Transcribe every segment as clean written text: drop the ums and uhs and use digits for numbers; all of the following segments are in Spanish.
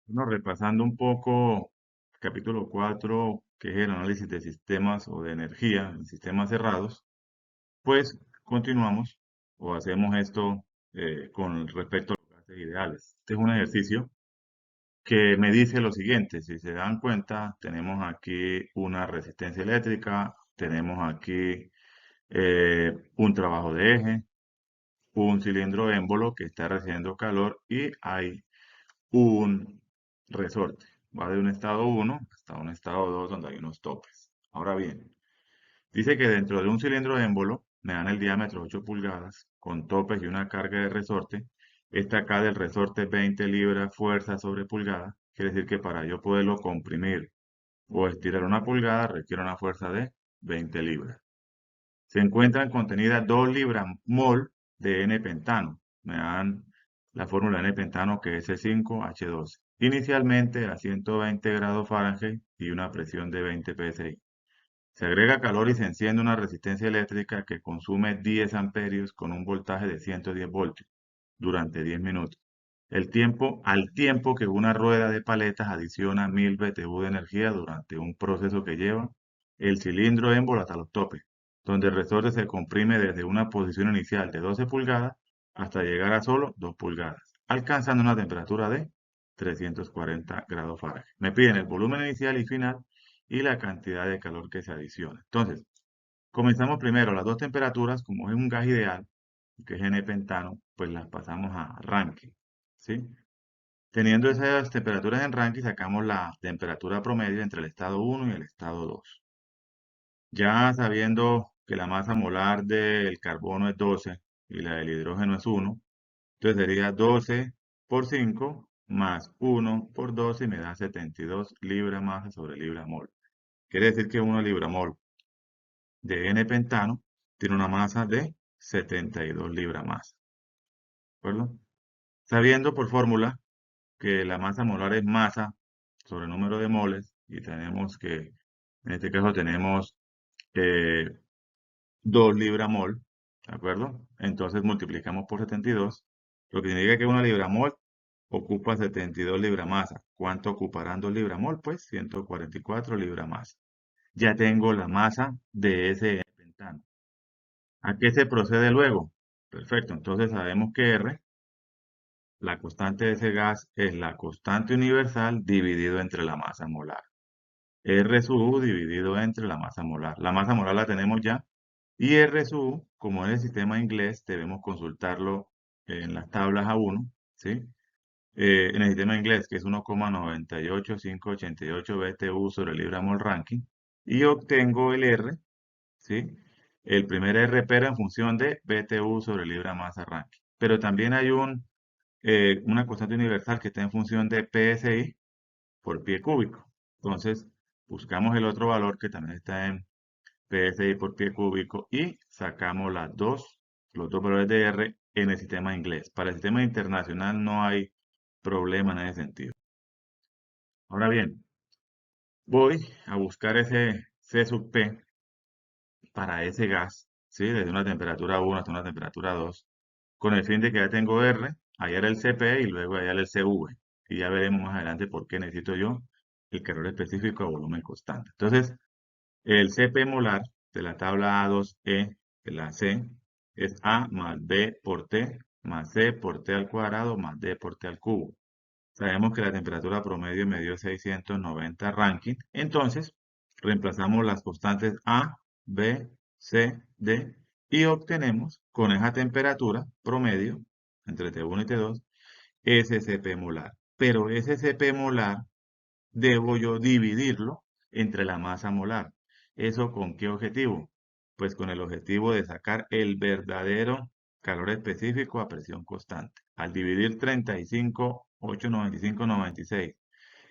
Bueno, repasando un poco el capítulo 4, que es el análisis de sistemas o de energía en sistemas cerrados, pues continuamos o hacemos esto con respecto a los gases ideales. Este es un ejercicio que me dice lo siguiente: si se dan cuenta, tenemos aquí una resistencia eléctrica, tenemos aquí un trabajo de eje, un cilindro émbolo que está recibiendo calor y hay un resorte. Va de un estado 1 hasta un estado 2 donde hay unos topes. Ahora bien, dice que dentro de un cilindro émbolo me dan el diámetro 8 pulgadas con topes y una carga de resorte. Esta acá del resorte 20 libras fuerza sobre pulgada. Quiere decir que para yo poderlo comprimir o estirar una pulgada requiere una fuerza de 20 libras. Se encuentran contenidas 2 libras mol de N-pentano. Me dan la fórmula N-pentano, que es C5H12. Inicialmente a 120 grados Fahrenheit y una presión de 20 psi. Se agrega calor y se enciende una resistencia eléctrica que consume 10 amperios con un voltaje de 110 voltios durante 10 minutos. Al tiempo que una rueda de paletas adiciona 1000 BTU de energía durante un proceso que lleva el cilindro émbolo hasta los topes, donde el resorte se comprime desde una posición inicial de 12 pulgadas hasta llegar a solo 2 pulgadas, alcanzando una temperatura de 340 grados Fahrenheit. Me piden el volumen inicial y final y la cantidad de calor que se adiciona. Entonces, comenzamos primero las dos temperaturas. Como es un gas ideal, que es N-pentano, pues las pasamos a Rankine, ¿sí? Teniendo esas temperaturas en Rankine, sacamos la temperatura promedio entre el estado 1 y el estado 2. Ya sabiendo que la masa molar del carbono es 12 y la del hidrógeno es 1, entonces sería 12 por 5 más 1 por 12 y me da 72 libra masa sobre libra mol. Quiere decir que 1 libra mol de N-pentano tiene una masa de 72 libras masa, ¿de acuerdo? Sabiendo por fórmula que la masa molar es masa sobre el número de moles, y tenemos que, en este caso tenemos eh, 2 libra mol, ¿de acuerdo? Entonces multiplicamos por 72, lo que significa que una libra mol ocupa 72 libra masa. ¿Cuánto ocuparán 2 libra mol? Pues 144 libra masa. Ya tengo la masa de ese pentano. ¿A qué se procede luego? Perfecto, entonces sabemos que R, la constante de ese gas, es la constante universal dividido entre la masa molar. R sub U dividido entre la masa molar. La masa molar la tenemos ya. Y R sub U, como en el sistema inglés, debemos consultarlo en las tablas A1, ¿sí? En el sistema inglés, que es 1,98588 BTU sobre libra mol Rankine. Y obtengo el R, ¿sí? El primer R pero en función de BTU sobre libra masa Rankine. Pero también hay una constante universal que está en función de PSI por pie cúbico. Entonces, buscamos el otro valor que también está en PSI por pie cúbico y sacamos los dos valores de R en el sistema inglés. Para el sistema internacional no hay problema en ese sentido. Ahora bien, voy a buscar ese C sub P para ese gas, ¿sí? Desde una temperatura 1 hasta una temperatura 2, con el fin de que ya tengo R, hallar el CP y luego hallar el CV. Y ya veremos más adelante por qué necesito yo el calor específico a volumen constante. Entonces, el CP molar de la tabla A2E, de la C, es A más B por T más C por T al cuadrado más D por T al cubo. Sabemos que la temperatura promedio me dio 690 Rankine. Entonces, reemplazamos las constantes A, B, C, D y obtenemos con esa temperatura promedio entre T1 y T2 ese CP molar. Pero ese CP molar debo yo dividirlo entre la masa molar. ¿Eso con qué objetivo? Pues con el objetivo de sacar el verdadero calor específico a presión constante. Al dividir 35,895,96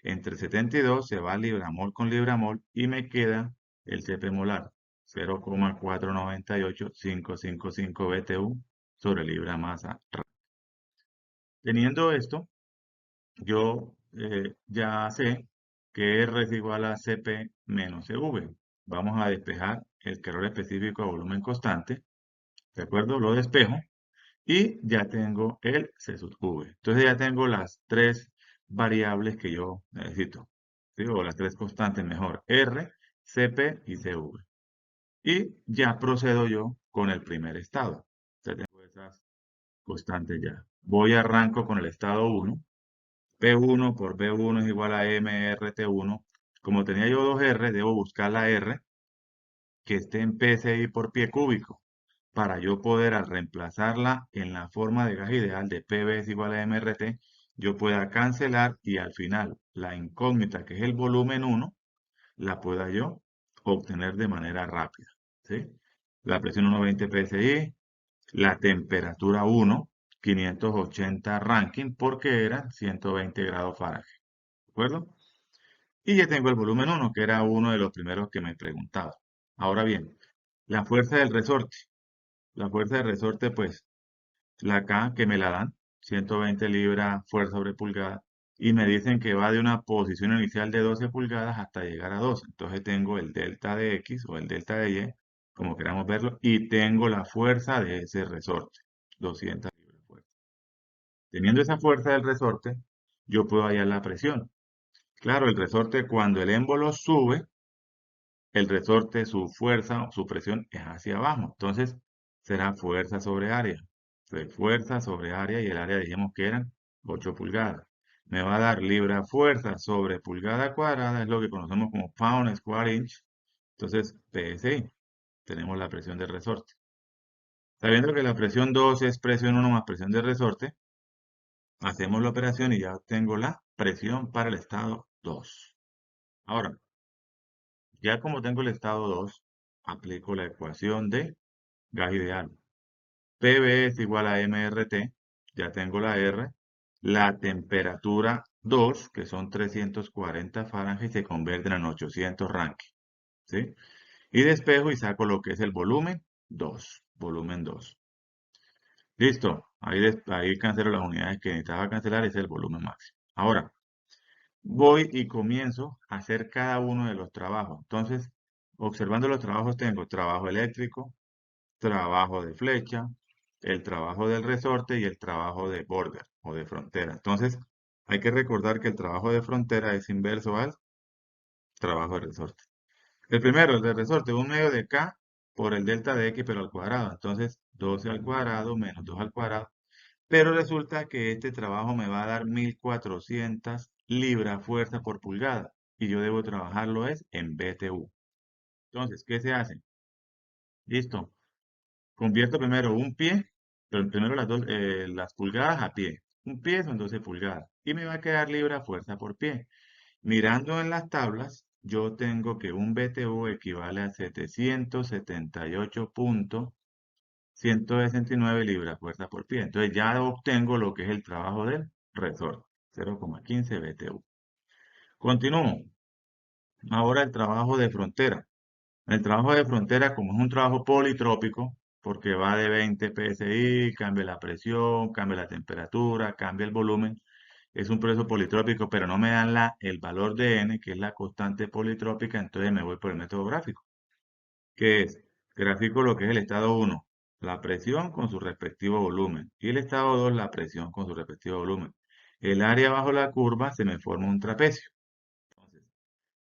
entre 72 se va libramol con libramol y me queda el CP molar 0,498555 BTU sobre libra masa. Teniendo esto, yo ya sé que R es igual a Cp menos Cv. Vamos a despejar el calor específico a volumen constante, ¿de acuerdo? Lo despejo y ya tengo el C sub V. Entonces ya tengo las tres variables que yo necesito, ¿sí? O las tres constantes mejor, R, CP y CV. Y ya procedo yo con el primer estado. Entonces tengo esas constantes ya. Voy arranco con el estado 1. P1 por B1 es igual a MRT1. Como tenía yo dos R, debo buscar la R que esté en PSI por pie cúbico, para yo poder al reemplazarla en la forma de gas ideal de PV es igual a MRT, yo pueda cancelar y al final la incógnita que es el volumen 1, la pueda yo obtener de manera rápida, ¿sí? La presión 120 PSI, la temperatura 1, 580 Rankine, porque eran 120 grados Fahrenheit, ¿de acuerdo? Y ya tengo el volumen 1, que era uno de los primeros que me preguntaba. Ahora bien, la fuerza del resorte. La fuerza del resorte, pues, la K que me la dan, 120 libras fuerza sobre pulgada, y me dicen que va de una posición inicial de 12 pulgadas hasta llegar a 12. Entonces tengo el delta de X o el delta de Y, como queramos verlo, y tengo la fuerza de ese resorte, 200 libras de fuerza. Teniendo esa fuerza del resorte, yo puedo hallar la presión. Claro, el resorte cuando el émbolo sube, el resorte, su fuerza, su presión es hacia abajo. Entonces, será fuerza sobre área. Fuerza sobre área y el área dijimos que eran 8 pulgadas. Me va a dar libra fuerza sobre pulgada cuadrada, es lo que conocemos como pound square inch. Entonces, PSI, tenemos la presión del resorte. Sabiendo que la presión 2 es presión 1 más presión del resorte, hacemos la operación y ya tengo la presión para el estado 2. Ahora, ya como tengo el estado 2, aplico la ecuación de gas ideal. PV es igual a MRT, ya tengo la R. La temperatura 2, que son 340 Fahrenheit, se convierten en 800 Rankine, ¿sí? Y despejo y saco lo que es el volumen 2, volumen 2. Listo, ahí cancelo las unidades que necesitaba cancelar, ese es el volumen máximo. Ahora, voy y comienzo a hacer cada uno de los trabajos. Entonces, observando los trabajos, tengo trabajo eléctrico, trabajo de flecha, el trabajo del resorte y el trabajo de border o de frontera. Entonces, hay que recordar que el trabajo de frontera es inverso al trabajo de resorte. El primero, el de resorte, un medio de K por el delta de X, pero al cuadrado. Entonces, 12 al cuadrado menos 2 al cuadrado. Pero resulta que este trabajo me va a dar 1400 libras fuerza por pulgada. Y yo debo trabajarlo es en BTU. Entonces, ¿qué se hace? Listo. Convierto primero un pie, pero primero las pulgadas a pie. Un pie son 12 pulgadas. Y me va a quedar libra fuerza por pie. Mirando en las tablas, yo tengo que un BTU equivale a 778.169 libras fuerza por pie. Entonces ya obtengo lo que es el trabajo del resorte, 0,15 BTU. Continúo. Ahora el trabajo de frontera. El trabajo de frontera, como es un trabajo politrópico, porque va de 20 PSI, cambia la presión, cambia la temperatura, cambia el volumen, es un proceso politrópico, pero no me dan el valor de N, que es la constante politrópica, entonces me voy por el método gráfico, que es gráfico lo que es el estado 1, la presión con su respectivo volumen, y el estado 2, la presión con su respectivo volumen. El área bajo la curva se me forma un trapecio. Entonces,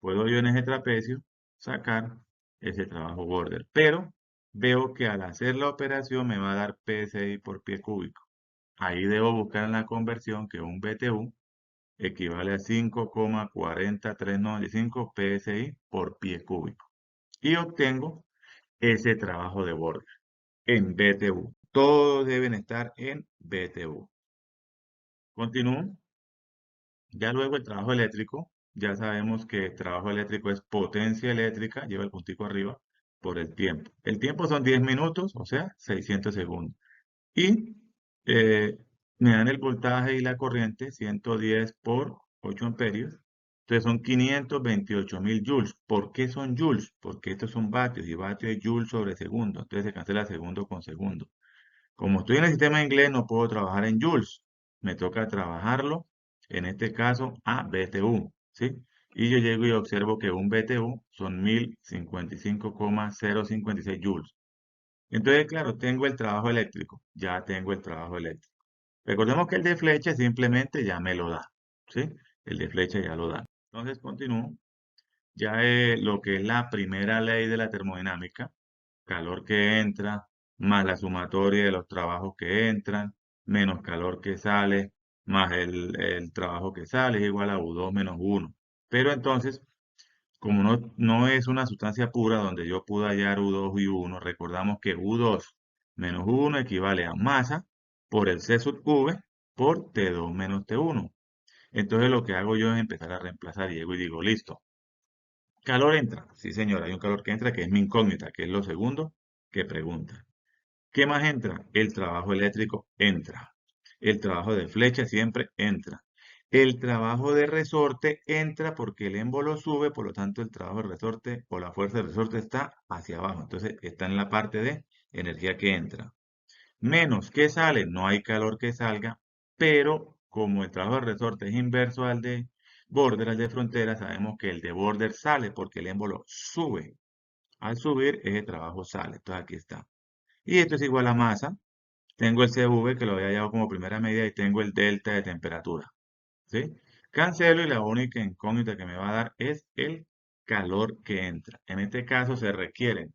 puedo yo en ese trapecio sacar ese trabajo border, pero veo que al hacer la operación me va a dar PSI por pie cúbico. Ahí debo buscar en la conversión que un BTU equivale a 5,40395 PSI por pie cúbico. Y obtengo ese trabajo de border en BTU. Todos deben estar en BTU. Continúo. Ya luego el trabajo eléctrico, ya sabemos que el trabajo eléctrico es potencia eléctrica, lleva el puntico arriba, por el tiempo. El tiempo son 10 minutos, o sea, 600 segundos. Y eh, me dan el voltaje y la corriente, 110 por 8 amperios. Entonces son 528.000 joules. ¿Por qué son joules? Porque estos son vatios y vatios es joule sobre segundo. Entonces se cancela segundo con segundo. Como estoy en el sistema inglés, no puedo trabajar en joules. Me toca trabajarlo, en este caso, a BTU, ¿sí? Y yo llego y observo que un BTU son 1055,056 joules. Entonces, claro, tengo el trabajo eléctrico. Ya tengo el trabajo eléctrico. Recordemos que el de flecha simplemente ya me lo da. ¿sí? El de flecha ya lo da. Entonces continúo. Ya lo que es la primera ley de la termodinámica, calor que entra, más la sumatoria de los trabajos que entran, menos calor que sale, más el trabajo que sale, es igual a U2 menos U1. Pero entonces, como no es una sustancia pura donde yo puedo hallar U2 y U1, recordamos que U2 menos U1 equivale a masa por el C sub V por T2 menos T1. Entonces lo que hago yo es empezar a reemplazar, llego y digo, listo, calor entra. Sí, señor, hay un calor que entra que es mi incógnita, que es lo segundo que pregunta. ¿Qué más entra? El trabajo eléctrico entra. El trabajo de flecha siempre entra. El trabajo de resorte entra porque el émbolo sube, por lo tanto el trabajo de resorte o la fuerza de resorte está hacia abajo. Entonces está en la parte de energía que entra. Menos que sale, no hay calor que salga, pero como el trabajo de resorte es inverso al de border, al de frontera, sabemos que el de border sale porque el émbolo sube. Al subir, ese trabajo sale. Entonces aquí está. Y esto es igual a masa. Tengo el CV que lo había hallado como primera medida y tengo el delta de temperatura. ¿Sí? Cancelo y la única incógnita que me va a dar es el calor que entra. En este caso se requiere,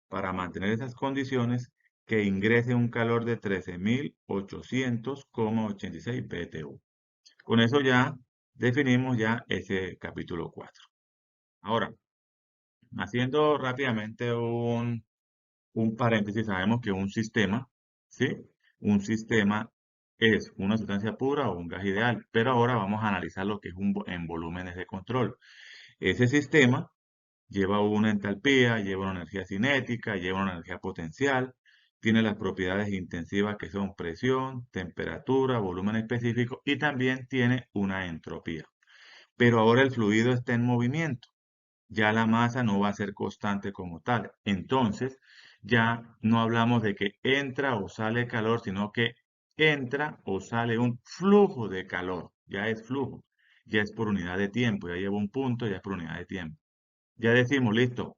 para mantener esas condiciones, que ingrese un calor de 13.800,86 BTU. Con eso ya definimos ya ese capítulo 4. Ahora, haciendo rápidamente un paréntesis, sabemos que un sistema, ¿sí? Un sistema es una sustancia pura o un gas ideal, pero ahora vamos a analizar lo que es en volúmenes de control. Ese sistema lleva una entalpía, lleva una energía cinética, lleva una energía potencial, tiene las propiedades intensivas que son presión, temperatura, volumen específico y también tiene una entropía. Pero ahora el fluido está en movimiento, ya la masa no va a ser constante como tal. Entonces, ya no hablamos de que entra o sale calor, sino que entra o sale un flujo de calor. Ya es flujo, ya es por unidad de tiempo, ya lleva un punto, ya es por unidad de tiempo. Ya decimos, listo,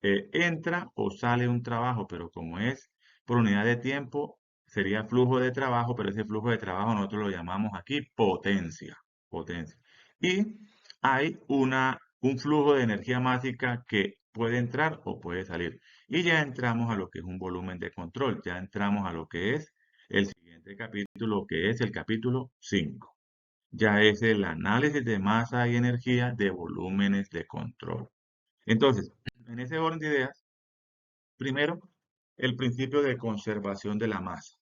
entra o sale un trabajo, pero como es por unidad de tiempo, sería flujo de trabajo, pero ese flujo de trabajo nosotros lo llamamos aquí potencia, potencia. Y hay un flujo de energía másica que puede entrar o puede salir. Y ya entramos a lo que es un volumen de control, ya entramos a lo que es el siguiente capítulo, que es el capítulo 5. Ya es el análisis de masa y energía de volúmenes de control. Entonces, en ese orden de ideas, primero, el principio de conservación de la masa,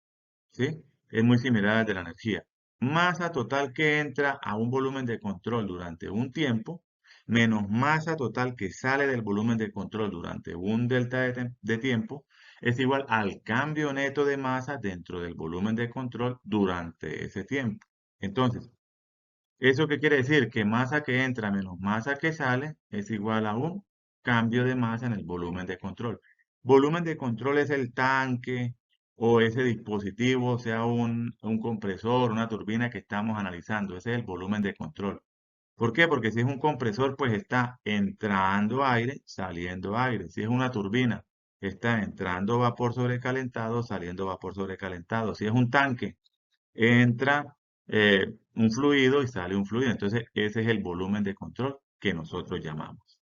¿sí? Es muy similar al de la energía. Masa total que entra a un volumen de control durante un tiempo, menos masa total que sale del volumen de control durante un delta de tiempo, es igual al cambio neto de masa dentro del volumen de control durante ese tiempo. Entonces, ¿eso qué quiere decir? Que masa que entra menos masa que sale es igual a un cambio de masa en el volumen de control. Volumen de control es el tanque o ese dispositivo, sea un compresor, una turbina que estamos analizando. Ese es el volumen de control. ¿Por qué? Porque si es un compresor, pues está entrando aire, saliendo aire. Si es una turbina, está entrando vapor sobrecalentado, saliendo vapor sobrecalentado. Si es un tanque, entra un fluido y sale un fluido. Entonces, ese es el volumen de control que nosotros llamamos.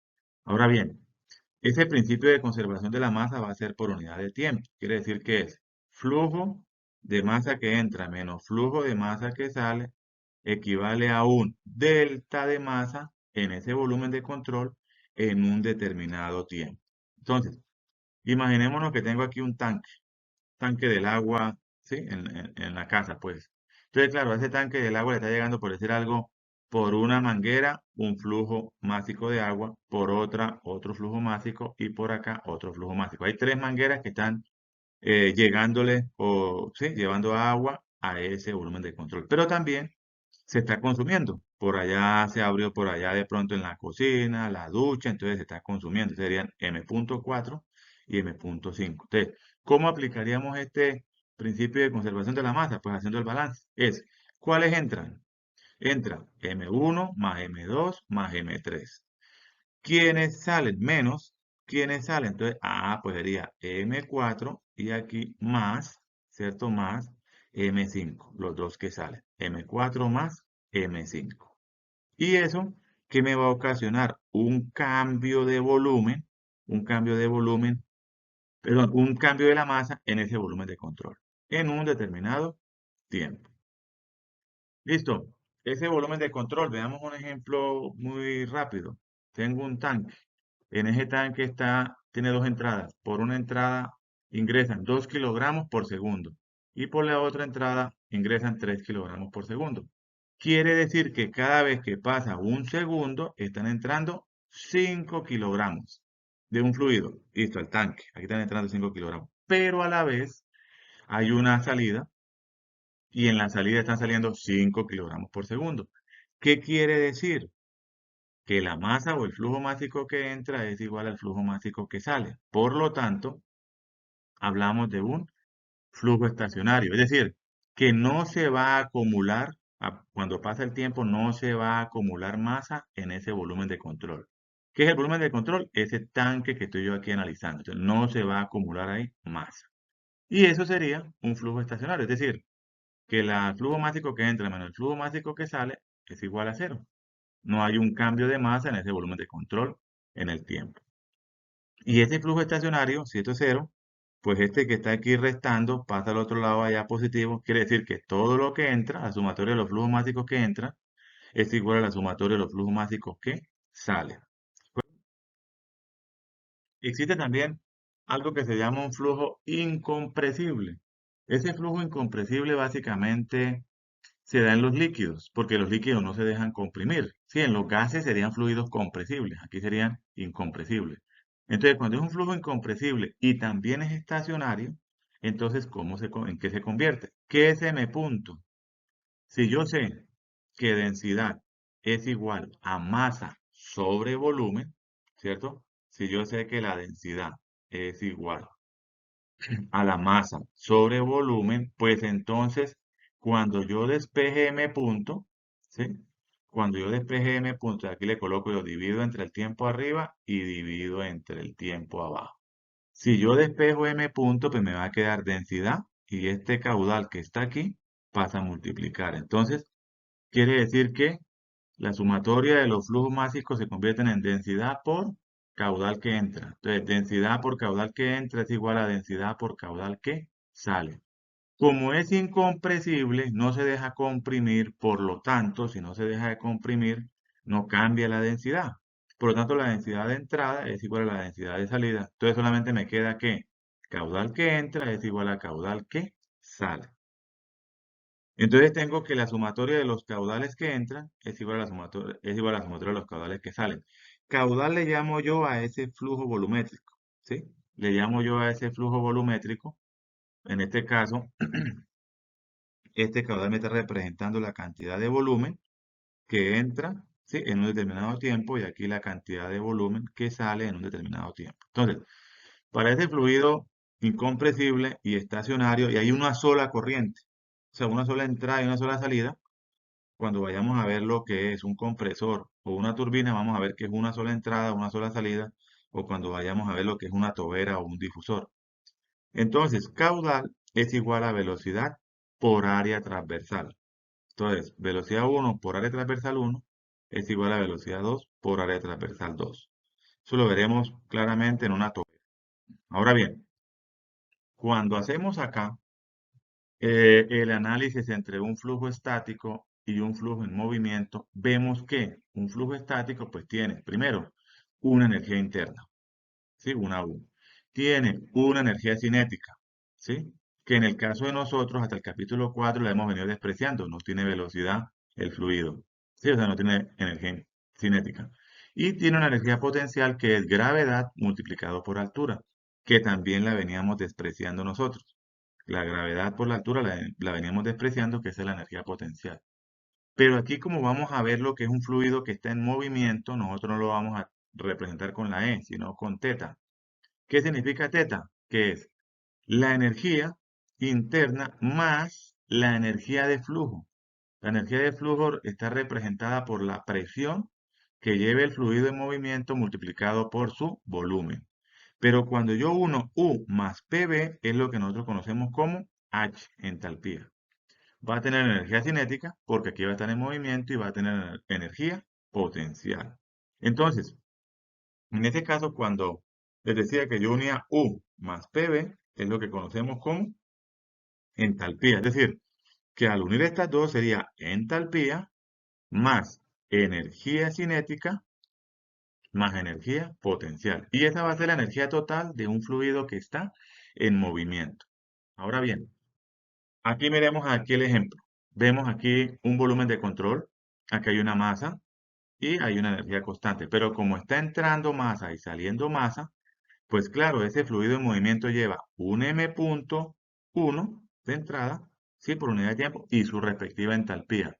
Ahora bien, ese principio de conservación de la masa va a ser por unidad de tiempo. Quiere decir que es flujo de masa que entra menos flujo de masa que sale equivale a un delta de masa en ese volumen de control en un determinado tiempo. Entonces, imaginémonos que tengo aquí un tanque del agua, ¿sí? En la casa, pues. Entonces, claro, a ese tanque del agua le está llegando, por decir algo, por una manguera, un flujo másico de agua, por otra, otro flujo másico, y por acá, otro flujo másico. Hay tres mangueras que están llegándole o, sí, llevando agua a ese volumen de control. Pero también se está consumiendo. Por allá se abrió por allá de pronto en la cocina, la ducha, entonces se está consumiendo. Serían M.4 y M.5. Entonces, ¿cómo aplicaríamos este principio de conservación de la masa? Pues haciendo el balance. ¿Cuáles entran? Entra M1 más M2 más M3. ¿Quiénes salen? Menos. ¿Quiénes salen? Entonces, pues sería M4 y aquí más, ¿cierto? Más M5, los dos que salen. M4 más M5. Y eso que me va a ocasionar un cambio de volumen, perdón, un cambio de la masa en ese volumen de control, en un determinado tiempo. Listo. Ese volumen de control, veamos un ejemplo muy rápido. Tengo un tanque. En ese tanque tiene dos entradas. Por una entrada ingresan 2 kilogramos por segundo y por la otra entrada ingresan 3 kilogramos por segundo. Quiere decir que cada vez que pasa un segundo están entrando 5 kilogramos de un fluido. Listo, el tanque. Aquí están entrando 5 kilogramos. Pero a la vez hay una salida y en la salida están saliendo 5 kilogramos por segundo. ¿Qué quiere decir? Que la masa o el flujo másico que entra es igual al flujo másico que sale. Por lo tanto, hablamos de un flujo estacionario, es decir, que no se va a acumular, cuando pasa el tiempo, no se va a acumular masa en ese volumen de control. ¿Qué es el volumen de control? Ese tanque que estoy yo aquí analizando. Entonces, no se va a acumular ahí masa. Y eso sería un flujo estacionario, es decir, que el flujo másico que entra menos el flujo másico que sale es igual a cero. No hay un cambio de masa en ese volumen de control en el tiempo. Y ese flujo estacionario, si esto es cero, pues este que está aquí restando pasa al otro lado allá positivo. Quiere decir que todo lo que entra, la sumatoria de los flujos másicos que entra, es igual a la sumatoria de los flujos másicos que salen. Existe también algo que se llama un flujo incompresible. Ese flujo incompresible básicamente se da en los líquidos, porque los líquidos no se dejan comprimir. Sí, en los gases serían fluidos compresibles, aquí serían incompresibles. Entonces, cuando es un flujo incompresible y también es estacionario, entonces, ¿en qué se convierte? ¿Qué es M punto? Si yo sé que densidad es igual a masa sobre volumen, ¿cierto? Si yo sé que la densidad es igual a la masa sobre volumen, pues entonces cuando yo despeje M punto, ¿sí? Cuando yo despeje M punto, aquí le coloco yo divido entre el tiempo arriba y divido entre el tiempo abajo. Si yo despejo M punto, pues me va a quedar densidad y este caudal que está aquí pasa a multiplicar. Entonces, quiere decir que la sumatoria de los flujos másicos se convierten en densidad por caudal que entra. Entonces, densidad por caudal que entra es igual a densidad por caudal que sale. Como es incompresible, no se deja comprimir, por lo tanto, si no se deja de comprimir, no cambia la densidad. Por lo tanto, la densidad de entrada es igual a la densidad de salida. Entonces, solamente me queda que caudal que entra es igual a caudal que sale. Entonces tengo que la sumatoria de los caudales que entran es igual a la sumatoria de los caudales que salen. Caudal le llamo yo a ese flujo volumétrico, ¿sí? Le llamo yo a ese flujo volumétrico. En este caso, este caudal me está representando la cantidad de volumen que entra, ¿sí? En un determinado tiempo y aquí la cantidad de volumen que sale en un determinado tiempo. Entonces, para este fluido incompresible y estacionario, y hay una sola corriente, o sea, una sola entrada y una sola salida, cuando vayamos a ver lo que es un compresor o una turbina, vamos a ver que es una sola entrada, una sola salida, o cuando vayamos a ver lo que es una tobera o un difusor. Entonces, caudal es igual a velocidad por área transversal. Entonces, velocidad 1 por área transversal 1 es igual a velocidad 2 por área transversal 2. Eso lo veremos claramente en una tobera. Ahora bien, cuando hacemos acá el análisis entre un flujo estático y un flujo en movimiento, vemos que un flujo estático pues tiene, primero, una energía interna, ¿sí? Una U. Tiene una energía cinética, ¿sí? Que en el caso de nosotros, hasta el capítulo 4 la hemos venido despreciando, no tiene velocidad el fluido, ¿sí? O sea, no tiene energía cinética. Y tiene una energía potencial que es gravedad multiplicado por altura, que también la veníamos despreciando nosotros. La gravedad por la altura la veníamos despreciando, que esa es la energía potencial. Pero aquí como vamos a ver lo que es un fluido que está en movimiento, nosotros no lo vamos a representar con la E, sino con teta. ¿Qué significa teta? Que es la energía interna más la energía de flujo. La energía de flujo está representada por la presión que lleva el fluido en movimiento multiplicado por su volumen. Pero cuando yo uno U más PV es lo que nosotros conocemos como H, entalpía. Va a tener energía cinética porque aquí va a estar en movimiento y va a tener energía potencial. Entonces, en este caso, cuando les decía que yo unía U más PV, es lo que conocemos como entalpía. Es decir, que al unir estas dos sería entalpía más energía cinética más energía potencial. Y esa va a ser la energía total de un fluido que está en movimiento. Ahora bien, aquí miremos aquí el ejemplo. Vemos aquí un volumen de control, aquí hay una masa y hay una energía constante. Pero como está entrando masa y saliendo masa, pues claro, ese fluido en movimiento lleva un m.1 de entrada, sí, por unidad de tiempo, y su respectiva entalpía.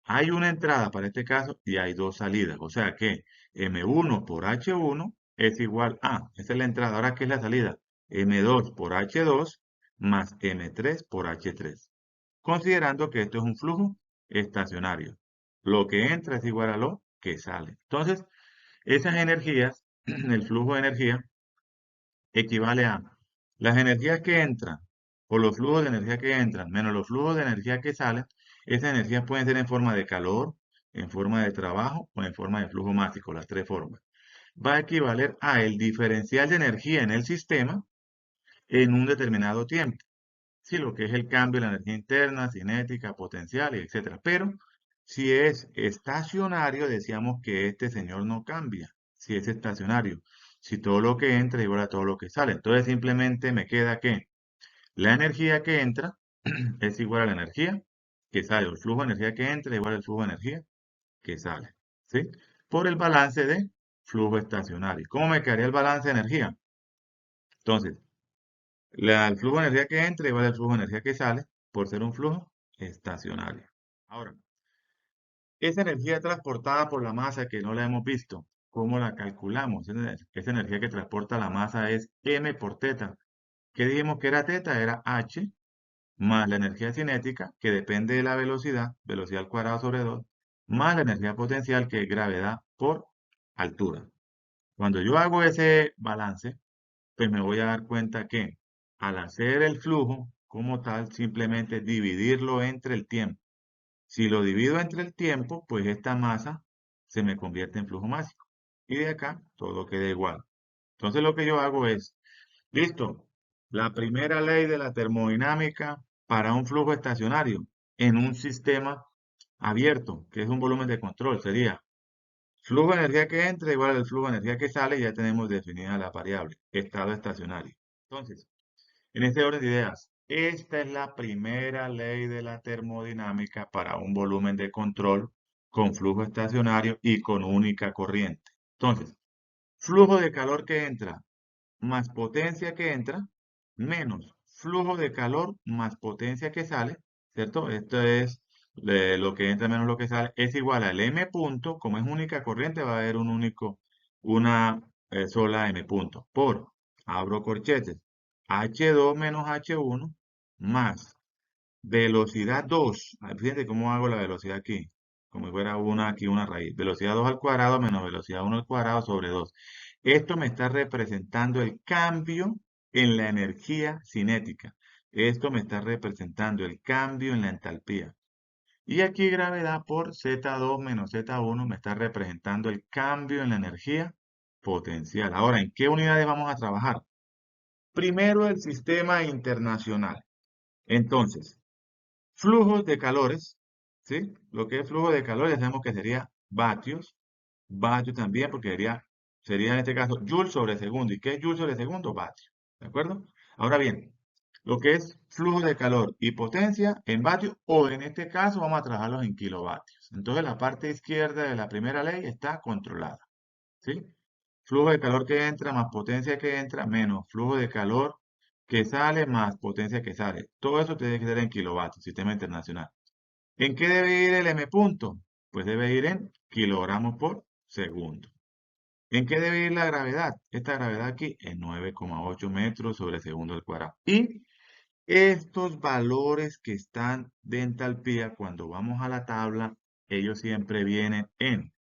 Hay una entrada para este caso y hay dos salidas. O sea que M1 por H1 es igual a, esa es la entrada. Ahora, ¿qué es la salida? M2 por H2 más M3 por H3. Considerando que esto es un flujo estacionario. Lo que entra es igual a lo que sale. Entonces, esas energías, el flujo de energía, equivale a las energías que entran o los flujos de energía que entran menos los flujos de energía que salen. Esas energías pueden ser en forma de calor, en forma de trabajo o en forma de flujo másico, las tres formas. Va a equivaler a el diferencial de energía en el sistema en un determinado tiempo. Sí, lo que es el cambio de la energía interna, cinética, potencial, y etcétera. Pero si es estacionario, decíamos que este señor no cambia. Si es estacionario, si todo lo que entra es igual a todo lo que sale. Entonces simplemente me queda que la energía que entra es igual a la energía que sale. El flujo de energía que entra es igual al flujo de energía que sale. ¿Sí? Por el balance de flujo estacionario. ¿Cómo me quedaría el balance de energía? Entonces, el flujo de energía que entra igual al flujo de energía que sale por ser un flujo estacionario. Ahora, esa energía transportada por la masa que no la hemos visto, ¿cómo la calculamos? Esa energía que transporta la masa es m por teta. ¿Qué dijimos que era teta? Era h más la energía cinética, que depende de la velocidad, velocidad al cuadrado sobre 2, más la energía potencial, que es gravedad por altura. Cuando yo hago ese balance, pues me voy a dar cuenta que al hacer el flujo como tal, simplemente dividirlo entre el tiempo. Si lo divido entre el tiempo, pues esta masa se me convierte en flujo másico. Y de acá todo queda igual. Entonces lo que yo hago es, listo, la primera ley de la termodinámica para un flujo estacionario en un sistema abierto, que es un volumen de control, sería flujo de energía que entra igual al flujo de energía que sale, y ya tenemos definida la variable, estado estacionario. Entonces, en este orden de ideas, esta es la primera ley de la termodinámica para un volumen de control con flujo estacionario y con única corriente. Entonces, flujo de calor que entra más potencia que entra menos flujo de calor más potencia que sale, ¿cierto? Esto es lo que entra menos lo que sale, es igual al m punto. Como es única corriente, va a haber una sola m punto, por, abro corchetes, H2 menos H1 más velocidad 2. Fíjense cómo hago la velocidad aquí. Como si fuera aquí una raíz. Velocidad 2 al cuadrado menos velocidad 1 al cuadrado sobre 2. Esto me está representando el cambio en la energía cinética. Esto me está representando el cambio en la entalpía. Y aquí gravedad por Z2 menos Z1 me está representando el cambio en la energía potencial. Ahora, ¿en qué unidades vamos a trabajar? Primero, el sistema internacional. Entonces, flujos de calores, ¿sí? Lo que es flujo de calor ya sabemos que sería vatios, vatios también, porque sería en este caso Joule sobre segundo. ¿Y qué es Joule sobre segundo? Vatio, ¿de acuerdo? Ahora bien, lo que es flujo de calor y potencia en vatios, o en este caso vamos a trabajarlos en kilovatios. Entonces la parte izquierda de la primera ley está controlada, ¿sí? Flujo de calor que entra más potencia que entra menos flujo de calor que sale más potencia que sale. Todo eso tiene que ser en kilovatios, sistema internacional. ¿En qué debe ir el m punto? Pues debe ir en kilogramos por segundo. ¿En qué debe ir la gravedad? Esta gravedad aquí en 9,8 metros sobre segundo al cuadrado. Y estos valores que están de entalpía, cuando vamos a la tabla, ellos siempre vienen en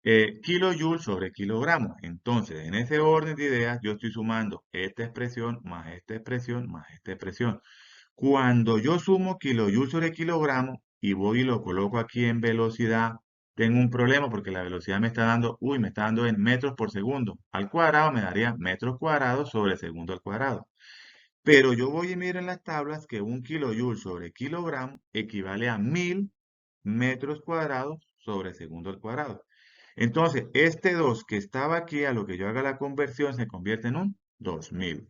kilojoule sobre kilogramo. Entonces, en ese orden de ideas, yo estoy sumando esta expresión más esta expresión más esta expresión. Cuando yo sumo kilojoule sobre kilogramo y voy y lo coloco aquí en velocidad tengo un problema porque la velocidad me está dando, me está dando en metros por segundo. Al cuadrado me daría metros cuadrados sobre segundo al cuadrado. Pero yo voy y miro en las tablas que un kilojoule sobre kilogramo equivale a 1000 metros cuadrados sobre segundo al cuadrado. Entonces, este 2 que estaba aquí, a lo que yo haga la conversión, se convierte en un 2000.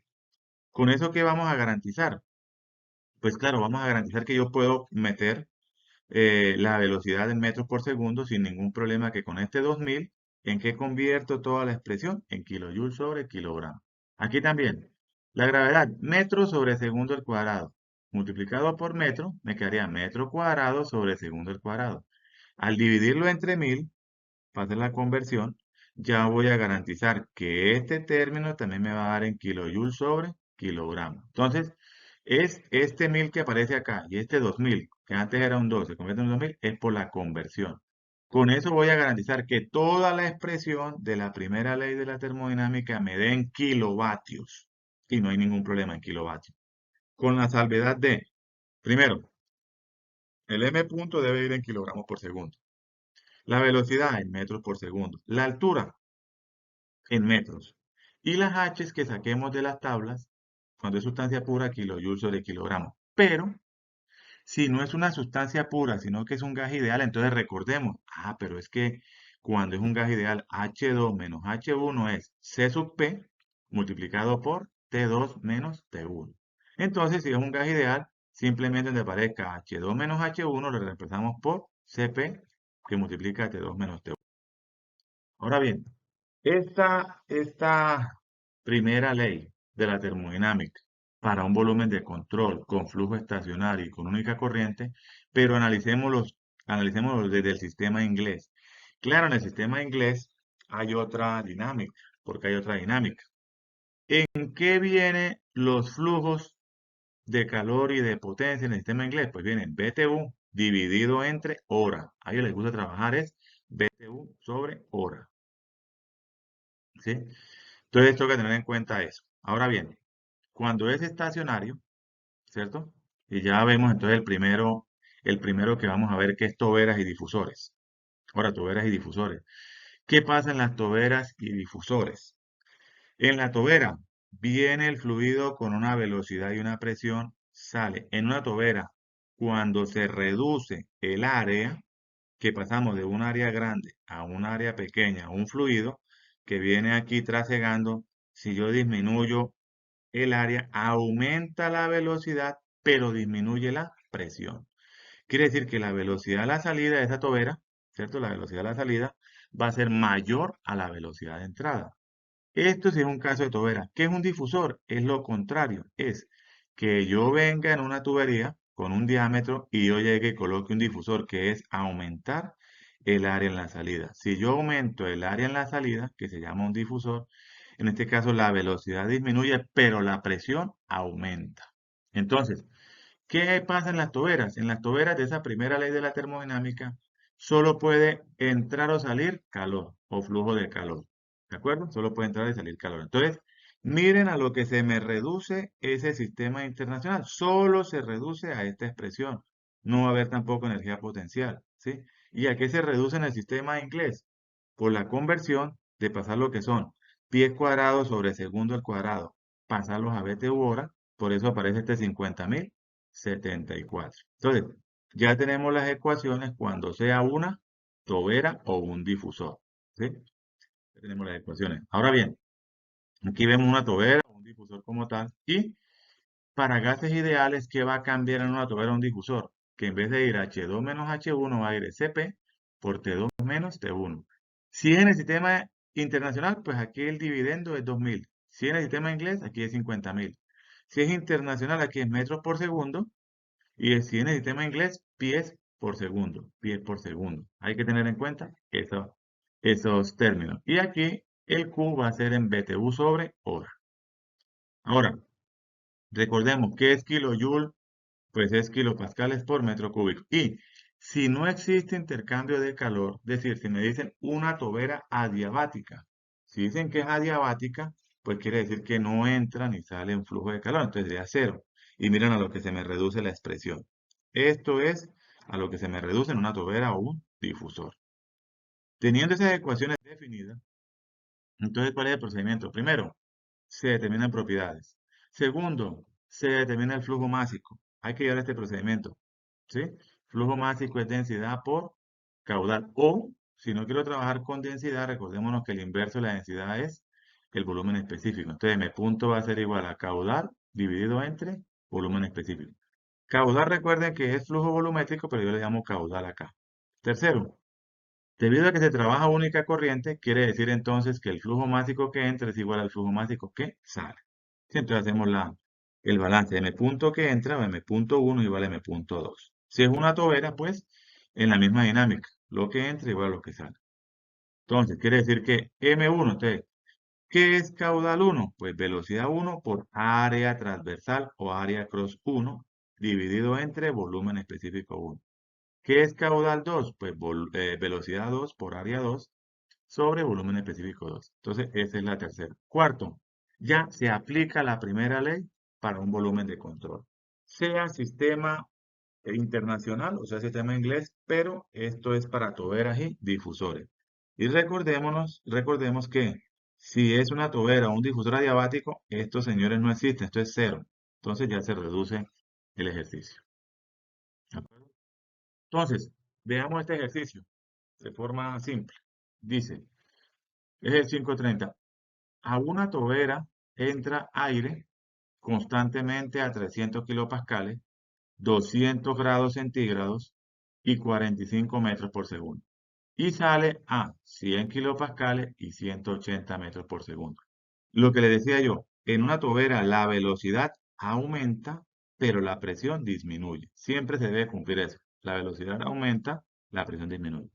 ¿Con eso qué vamos a garantizar? Pues claro, vamos a garantizar que yo puedo meter la velocidad en metros por segundo sin ningún problema, que con este 2000, ¿en qué convierto toda la expresión? En kilojoule sobre kilogramo. Aquí también, la gravedad, metro sobre segundo al cuadrado, multiplicado por metro, me quedaría metro cuadrado sobre segundo al cuadrado. Al dividirlo entre 1000, para hacer la conversión, ya voy a garantizar que este término también me va a dar en kilojoule sobre kilogramo. Entonces, es este 1000 que aparece acá y este 2000, que antes era un 2, se convierte en un 2000, es por la conversión. Con eso voy a garantizar que toda la expresión de la primera ley de la termodinámica me dé en kilovatios. Y no hay ningún problema en kilovatios. Con la salvedad de, primero, el m punto debe ir en kilogramos por segundo. La velocidad en metros por segundo. La altura en metros. Y las H's que saquemos de las tablas, cuando es sustancia pura, kilojoule sobre kilogramo. Pero, si no es una sustancia pura, sino que es un gas ideal, entonces recordemos, pero es que cuando es un gas ideal, H2 menos H1 es C sub P multiplicado por T2 menos T1. Entonces, si es un gas ideal, simplemente donde aparezca H2 menos H1 lo reemplazamos por CP, que multiplica T2 menos T1. Ahora bien, esta primera ley de la termodinámica para un volumen de control con flujo estacionario y con única corriente, pero analicémoslo desde el sistema inglés. Claro, en el sistema inglés hay otra dinámica, porque hay otra dinámica. ¿En qué vienen los flujos de calor y de potencia en el sistema inglés? Pues vienen BTU dividido entre hora. A ellos les gusta trabajar es BTU sobre hora. ¿Sí? Entonces, tengo que tener en cuenta eso. Ahora bien, cuando es estacionario, ¿cierto? Y ya vemos entonces el primero que vamos a ver que es toberas y difusores. Ahora, toberas y difusores. ¿Qué pasa en las toberas y difusores? En la tobera viene el fluido con una velocidad y una presión, sale. En una tobera, cuando se reduce el área, que pasamos de un área grande a un área pequeña, un fluido que viene aquí trasegando, si yo disminuyo el área, aumenta la velocidad, pero disminuye la presión. Quiere decir que la velocidad de la salida de esa tobera, ¿cierto? La velocidad de la salida va a ser mayor a la velocidad de entrada. Esto sí es un caso de tobera. ¿Qué es un difusor? Es lo contrario. Es que yo venga en una tubería con un diámetro y yo llegue y coloque un difusor, que es aumentar el área en la salida. Si yo aumento el área en la salida, que se llama un difusor, en este caso la velocidad disminuye, pero la presión aumenta. Entonces, ¿qué pasa en las toberas? En las toberas de esa primera ley de la termodinámica, solo puede entrar o salir calor o flujo de calor. ¿De acuerdo? Solo puede entrar y salir calor. Entonces, miren a lo que se me reduce ese sistema internacional. Solo se reduce a esta expresión. No va a haber tampoco energía potencial. ¿Sí? ¿Y a qué se reduce en el sistema inglés? Por la conversión de pasar lo que son pies cuadrados sobre segundo al cuadrado, pasarlos a BTU hora, por eso aparece este 50.074. Entonces, ya tenemos las ecuaciones cuando sea una tobera o un difusor. ¿Sí? Ya tenemos las ecuaciones. Ahora bien, aquí vemos una tobera o un difusor como tal. Y para gases ideales, ¿qué va a cambiar en una tobera o un difusor? Que en vez de ir H2 menos H1 va a ir CP por T2 menos T1. Si es en el sistema internacional, pues aquí el dividendo es 2000. Si es en el sistema inglés, aquí es 50.000. Si es internacional, aquí es metros por segundo. Y si en el sistema inglés, pies por segundo. Pies por segundo. Hay que tener en cuenta esos términos. Y aquí el Q va a ser en BTU sobre hora. Ahora, recordemos que es kilojoule, pues es kilopascales por metro cúbico. Y si no existe intercambio de calor, es decir, si me dicen una tobera adiabática, si dicen que es adiabática, pues quiere decir que no entra ni sale un flujo de calor, entonces sería cero. Y miren a lo que se me reduce la expresión. Esto es a lo que se me reduce en una tobera o un difusor. Teniendo esas ecuaciones definidas, entonces, ¿cuál es el procedimiento? Primero, se determinan propiedades. Segundo, se determina el flujo másico. Hay que llevar este procedimiento, ¿sí? Flujo másico es densidad por caudal. O, si no quiero trabajar con densidad, recordémonos que el inverso de la densidad es el volumen específico. Entonces, mi punto va a ser igual a caudal dividido entre volumen específico. Caudal, recuerden que es flujo volumétrico, pero yo le llamo caudal acá. Tercero, debido a que se trabaja única corriente, quiere decir entonces que el flujo másico que entra es igual al flujo másico que sale. Sí, entonces hacemos el balance de M punto que entra o M punto 1 igual a M punto 2. Si es una tobera, pues en la misma dinámica, lo que entra igual a lo que sale. Entonces, quiere decir que M1, entonces, ¿qué es caudal 1? Pues velocidad 1 por área transversal o área cross 1 dividido entre volumen específico 1. ¿Qué es caudal 2? Pues velocidad 2 por área 2 sobre volumen específico 2. Entonces, esa es la tercera. Cuarto, ya se aplica la primera ley para un volumen de control. Sea sistema internacional, o sea, sistema inglés, pero esto es para toberas y difusores. Y recordemos que si es una tobera o un difusor adiabático, estos señores no existen, esto es cero. Entonces ya se reduce el ejercicio. ¿De acuerdo? Entonces, veamos este ejercicio de forma simple. Dice, es el 530. A una tobera entra aire constantemente a 300 kilopascales, 200 grados centígrados y 45 metros por segundo. Y sale a 100 kilopascales y 180 metros por segundo. Lo que le decía yo, en una tobera la velocidad aumenta, pero la presión disminuye. Siempre se debe cumplir eso. La velocidad aumenta, la presión disminuye.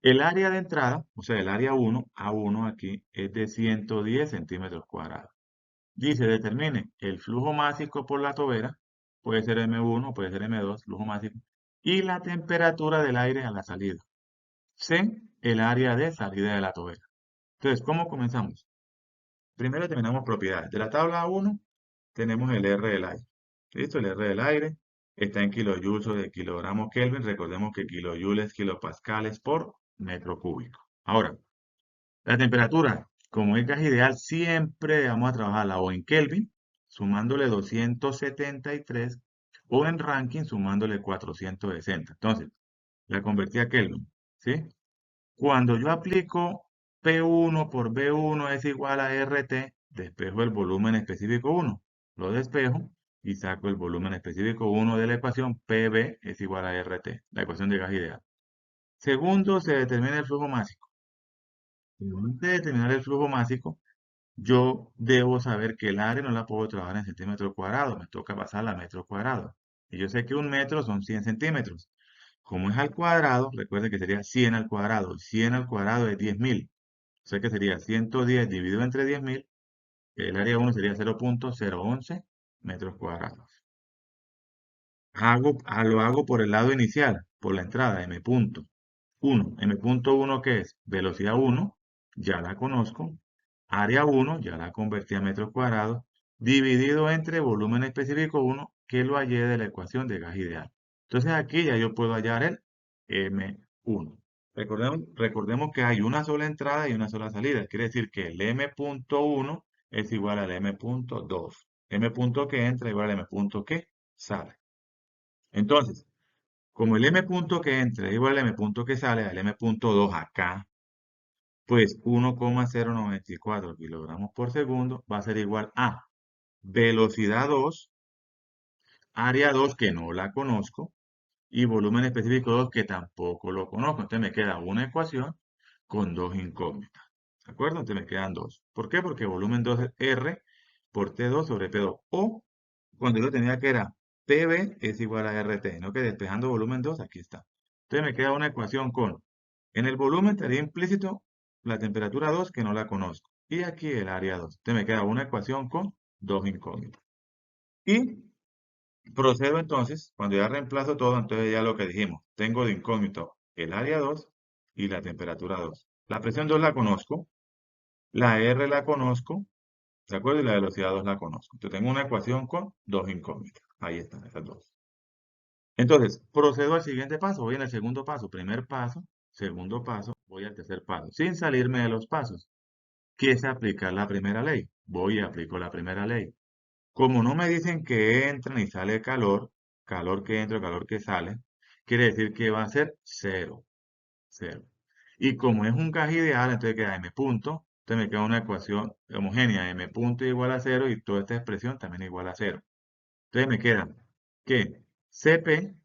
El área de entrada, o sea, el área 1, A1 aquí, es de 110 centímetros cuadrados. Dice, determine el flujo másico por la tobera, puede ser M1, puede ser M2, flujo másico, y la temperatura del aire a la salida. C, el área de salida de la tobera. Entonces, ¿cómo comenzamos? Primero determinamos propiedades. De la tabla A1 tenemos el R del aire. ¿Listo? El R del aire está en kilojoules de kilogramo Kelvin. Recordemos que kilojoules es kilopascales por metro cúbico. Ahora, la temperatura, como es gas ideal, siempre vamos a trabajarla o en Kelvin, sumándole 273, o en Rankine, sumándole 460. Entonces, la convertí a Kelvin, ¿sí? Cuando yo aplico P1 por B1 es igual a RT, despejo el volumen específico 1. Lo despejo y saco el volumen específico 1 de la ecuación PB es igual a RT, la ecuación de gas ideal. Segundo, se determina el flujo másico. Antes de determinar el flujo másico, yo debo saber que el área no la puedo trabajar en centímetros cuadrados, me toca pasarla a metros cuadrados. Y yo sé que un metro son 100 centímetros. Como es al cuadrado, recuerden que sería 100 al cuadrado. 100 al cuadrado es 10.000. O sea que sería 110 dividido entre 10.000. El área 1 sería 0.011 metros cuadrados. Lo hago por el lado inicial, por la entrada, M punto 1. M punto 1, ¿qué es? Velocidad 1, ya la conozco. Área 1, ya la convertí a metros cuadrados, dividido entre volumen específico 1, que lo hallé de la ecuación de gas ideal. Entonces aquí ya yo puedo hallar el M1. Recordemos que hay una sola entrada y una sola salida. Quiere decir que el M punto 1 es igual al M punto 2. M punto que entra igual al M punto que sale. Entonces, como el M punto que entra es igual al M punto que sale, al M punto 2 acá, pues 1,094 kilogramos por segundo va a ser igual a velocidad 2, área 2 que no la conozco, y volumen específico 2 que tampoco lo conozco. Entonces me queda una ecuación con dos incógnitas. ¿De acuerdo? Entonces me quedan dos. ¿Por qué? Porque volumen 2 es R por T2 sobre P2. O cuando yo tenía que era PB es igual a RT, ¿no? Que despejando volumen 2, aquí está. Entonces me queda una ecuación con, en el volumen estaría implícito la temperatura 2 que no la conozco. Y aquí el área 2. Entonces me queda una ecuación con dos incógnitas. Y procedo entonces, cuando ya reemplazo todo, entonces ya lo que dijimos, tengo de incógnito el área 2 y la temperatura 2. La presión 2 la conozco, la R la conozco, ¿de acuerdo? Y la velocidad 2 la conozco. Entonces tengo una ecuación con dos incógnitas. Ahí están esas dos. Entonces, procedo al siguiente paso. Voy en el segundo paso. Primer paso, segundo paso. voy al tercer paso, sin salirme de los pasos, que es aplicar la primera ley. Voy y aplico la primera ley. Como no me dicen que entra ni sale calor, calor que entra, calor que sale, quiere decir que va a ser cero, cero. Y como es un gas ideal, entonces queda m punto, entonces me queda una ecuación homogénea, m punto igual a cero y toda esta expresión también igual a cero. Entonces me queda que Cp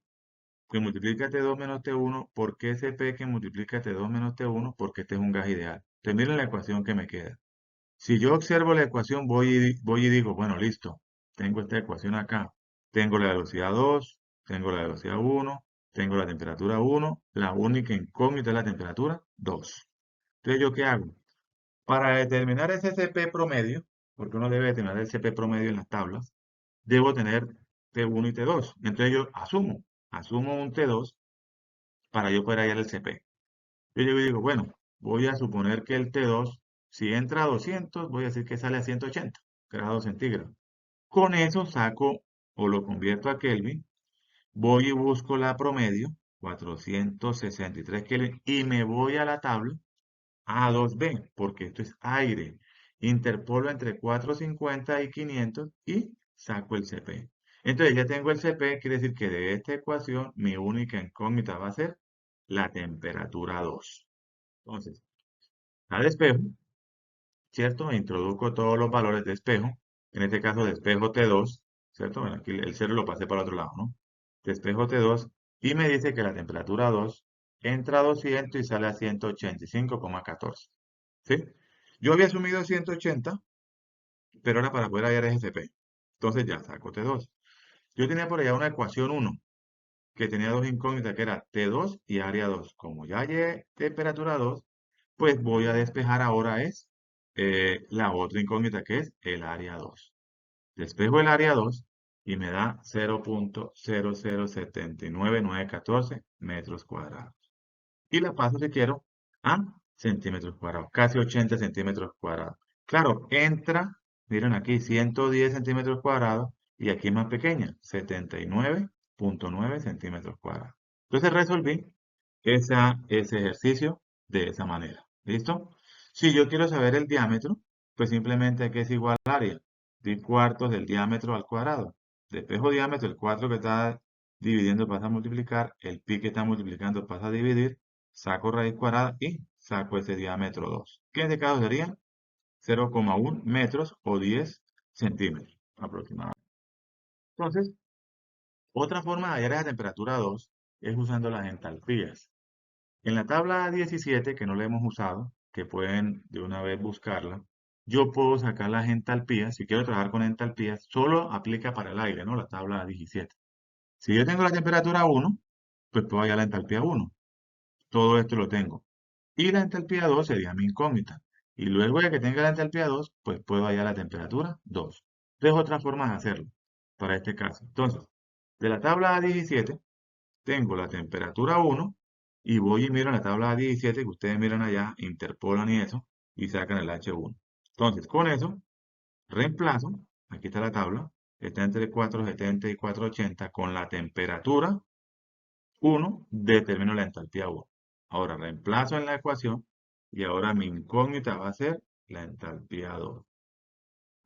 que multiplica T2 menos T1, ¿por qué Cp que multiplica T2 menos T1? Porque este es un gas ideal. Entonces miren la ecuación que me queda. Si yo observo la ecuación, voy y digo, bueno, listo, tengo esta ecuación acá. Tengo la velocidad 2, tengo la velocidad 1, tengo la temperatura 1, la única incógnita es la temperatura 2. Entonces, ¿yo qué hago? Para determinar ese Cp promedio, porque uno debe determinar el Cp promedio en las tablas, debo tener T1 y T2. Entonces yo asumo un T2 para yo poder hallar el Cp. Yo llego y digo, bueno, voy a suponer que el T2, si entra a 200, voy a decir que sale a 180 grados centígrados. Con eso saco o lo convierto a Kelvin, voy y busco la promedio, 463 Kelvin, y me voy a la tabla A2B, porque esto es aire. Interpolo entre 450 y 500 y saco el Cp. Entonces ya tengo el Cp, quiere decir que de esta ecuación mi única incógnita va a ser la temperatura 2. Entonces, a despejo, ¿cierto? Introduzco todos los valores de espejo. En este caso, despejo T2, ¿cierto? Bueno, aquí el 0 lo pasé para el otro lado, ¿no? Despejo T2 y me dice que la temperatura 2 entra a 200 y sale a 185,14. ¿Sí? Yo había asumido 180, pero era para poder hallar SCP. Entonces ya saco T2. Yo tenía por allá una ecuación 1, que tenía dos incógnitas, que era T2 y área 2. Como ya hallé temperatura 2, pues voy a despejar ahora es la otra incógnita, que es el área 2. Despejo el área 2 y me da 0.0079914 metros cuadrados. Y la paso, si quiero, a centímetros cuadrados, casi 80 centímetros cuadrados. Claro, entra, miren aquí, 110 centímetros cuadrados y aquí es más pequeña, 79,9 centímetros cuadrados. Entonces resolví ese ejercicio de esa manera. ¿Listo? Si yo quiero saber el diámetro, pues simplemente que es igual al área. Di cuartos del diámetro al cuadrado. Despejo diámetro, el 4 que está dividiendo pasa a multiplicar, el pi que está multiplicando pasa a dividir, saco raíz cuadrada y saco ese diámetro 2, que en este caso sería 0,1 metros o 10 centímetros aproximadamente. Entonces, otra forma de hallar esa temperatura 2 es usando las entalpías. En la tabla 17, que no la hemos usado, que pueden de una vez buscarla, yo puedo sacar las entalpías. Si quiero trabajar con entalpías, solo aplica para el aire, ¿no? La tabla 17. Si yo tengo la temperatura 1, pues puedo hallar la entalpía 1. Todo esto lo tengo. Y la entalpía 2 sería mi incógnita. Y luego de que tenga la entalpía 2, pues puedo hallar la temperatura 2. Entonces, otra forma de hacerlo para este caso. Entonces, de la tabla 17, tengo la temperatura 1 y voy y miro en la tabla 17 que ustedes miran allá, interpolan y eso, y sacan el H1. Entonces, con eso, reemplazo, aquí está la tabla, está entre 470 y 480, con la temperatura 1, determino la entalpía 1. Ahora reemplazo en la ecuación y ahora mi incógnita va a ser la entalpía 2.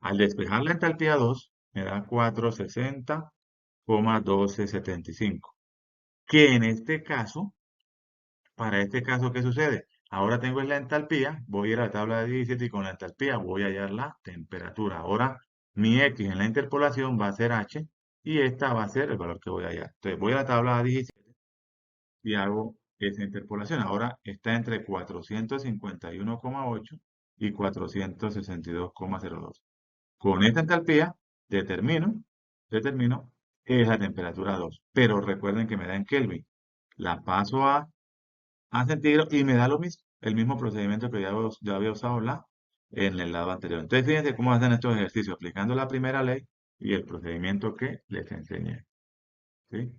Al despejar la entalpía 2, me da 460,1275, que en este caso, para este caso, ¿qué sucede? Ahora tengo la entalpía, voy a ir a la tabla de 17 y con la entalpía voy a hallar la temperatura. Ahora mi X en la interpolación va a ser H y esta va a ser el valor que voy a hallar. Entonces voy a la tabla 17 y hago esa interpolación. Ahora está entre 451,8 y 462,02. Con esta entalpía determino esa temperatura 2. Pero recuerden que me da en Kelvin. La paso a centígrados y me da lo mismo, el mismo procedimiento que ya había usado en el lado anterior. Entonces, fíjense cómo hacen estos ejercicios, aplicando la primera ley y el procedimiento que les enseñé. ¿Sí?